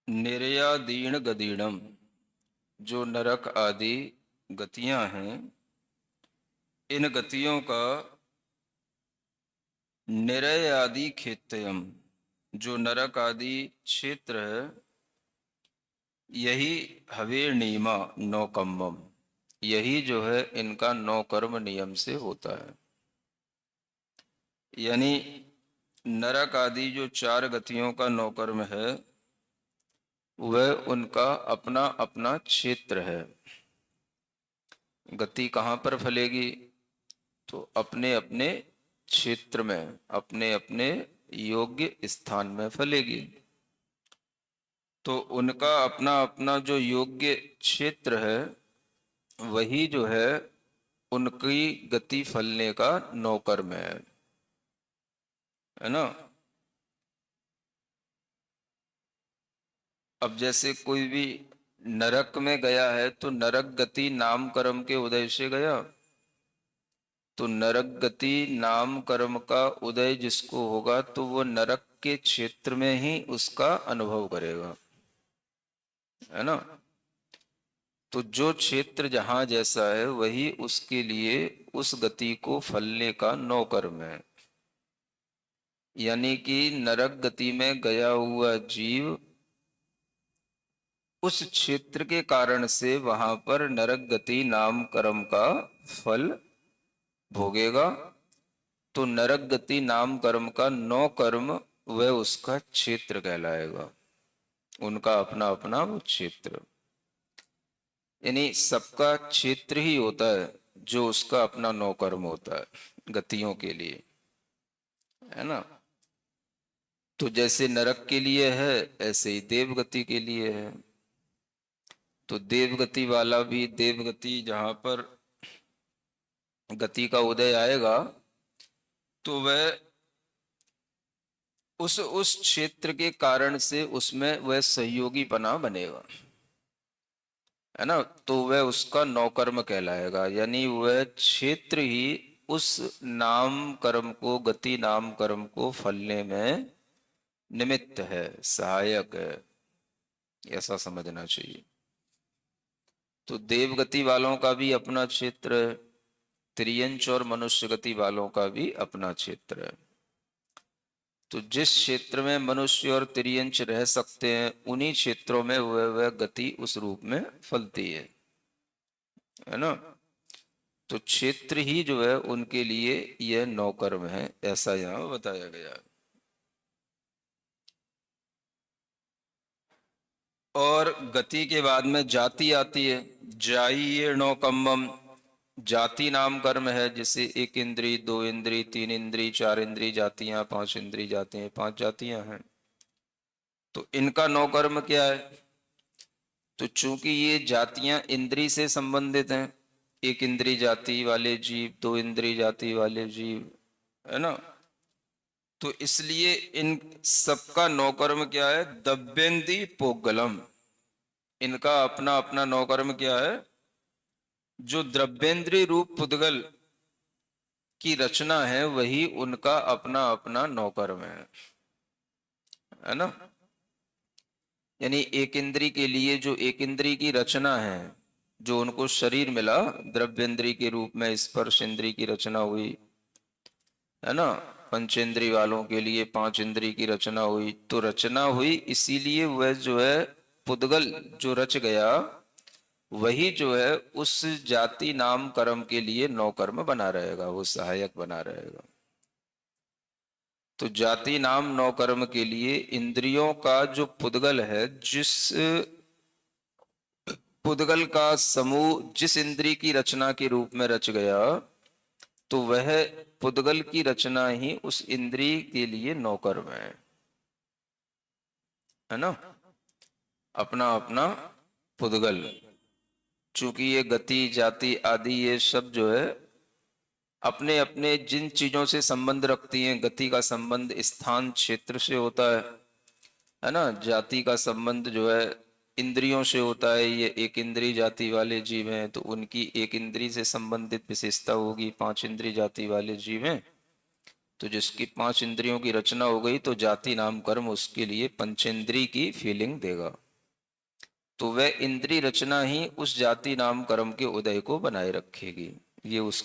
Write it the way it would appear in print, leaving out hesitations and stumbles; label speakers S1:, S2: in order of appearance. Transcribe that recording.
S1: निर्यादीण गदीणम, जो नरक आदि गतियां हैं, इन गतियों का निरय आदि खेत्यम, जो नरक आदि क्षेत्र है, यही हवेर्णीमा नौकम्मम, यही जो है इनका नौ कर्म नियम से होता है। यानी नरक आदि जो चार गतियों का नौ कर्म है, वह उनका अपना अपना क्षेत्र है। गति कहाँ पर फलेगी? तो अपने अपने क्षेत्र में, अपने अपने योग्य स्थान में फलेगी। तो उनका अपना अपना जो योग्य क्षेत्र है, वही जो है उनकी गति फलने का नौकर्म है ना। अब जैसे कोई भी नरक में गया है तो नरक गति नाम कर्म के उदय से गया, तो नरक गति नाम कर्म का उदय जिसको होगा तो वो नरक के क्षेत्र में ही उसका अनुभव करेगा, है ना। तो जो क्षेत्र जहां जैसा है वही उसके लिए उस गति को फलने का नौ कर्म है। यानी कि नरक गति में गया हुआ जीव उस क्षेत्र के कारण से वहां पर नरक गति नाम कर्म का फल भोगेगा। तो नरक गति नाम कर्म का नौ कर्म वह उसका क्षेत्र कहलाएगा, उनका अपना अपना वो क्षेत्र। यानी सबका क्षेत्र ही होता है जो उसका अपना नौ कर्म होता है गतियों के लिए, है ना। तो जैसे नरक के लिए है ऐसे ही देवगति के लिए है। तो देवगति वाला भी, देवगति जहां पर गति का उदय आएगा तो वह उस क्षेत्र के कारण से उसमें वह सहयोगी पना बनेगा, है ना। तो वह उसका नौकर्म कहलाएगा। यानी वह क्षेत्र ही उस नाम कर्म को, गति नाम कर्म को फलने में निमित्त है, सहायक है, ऐसा समझना चाहिए। तो देवगति वालों का भी अपना क्षेत्र है, त्रियंच और मनुष्य गति वालों का भी अपना क्षेत्र है। तो जिस क्षेत्र में मनुष्य और तिर्यंच रह सकते हैं उन्हीं क्षेत्रों में वह गति उस रूप में फलती है ना। तो क्षेत्र ही जो है उनके लिए यह नौकर्म है, ऐसा यहां बताया गया है। और गति के बाद में जाति आती है, जाइए नौकम्मम, जाति नाम कर्म है। जैसे एक इंद्री, दो इंद्री, तीन इंद्री, चार इंद्री जातियां, पांच इंद्री जातियां, पांच जातियां हैं। तो इनका नौ कर्म क्या है? तो चूंकि ये जातियां इंद्री से संबंधित हैं, एक इंद्री जाति वाले जीव, दो इंद्री जाति वाले जीव, है ना। तो इसलिए इन सबका नौकर्म क्या है? दब्बेंदी पोगलम, इनका अपना अपना नौकर्म क्या है? जो द्रव्येंद्रीय रूप पुद्गल की रचना है वही उनका अपना अपना नौकर्म है ना। यानी एक इंद्री के लिए जो एक इंद्री की रचना है, जो उनको शरीर मिला द्रव्येंद्री के रूप में, स्पर्श इंद्री की रचना हुई, है ना। पंचेंद्री वालों के लिए पांच इंद्री की रचना हुई। तो रचना हुई इसीलिए वह जो है पुद्गल जो रच गया वही जो है उस जाति नाम कर्म के लिए नौकर्म बना रहेगा, वो सहायक बना रहेगा। तो जाति नाम नौकर्म के लिए इंद्रियों का जो पुद्गल है, जिस पुद्गल का समूह जिस इंद्री की रचना के रूप में रच गया, तो वह पुद्गल की रचना ही उस इंद्री के लिए नौकर्म है ना। अपना अपना पुद्गल, चूंकि ये गति जाति आदि ये सब जो है अपने अपने जिन चीजों से संबंध रखती हैं, गति का संबंध स्थान क्षेत्र से होता है ना। जाति का संबंध जो है इंद्रियों से होता है। ये एक इंद्री जाति वाले जीव हैं तो उनकी एक इंद्री से संबंधित विशेषता होगी, पांच इंद्री जाति वाले जीव हैं तो जिसकी 5 इंद्रियों की रचना हो गई तो जाति नाम कर्म उसके लिए पंचेंद्री की फीलिंग देगा। तो वह इंद्री रचना ही उस जाति नाम कर्म के उदय को बनाए रखेगी। ये उसकी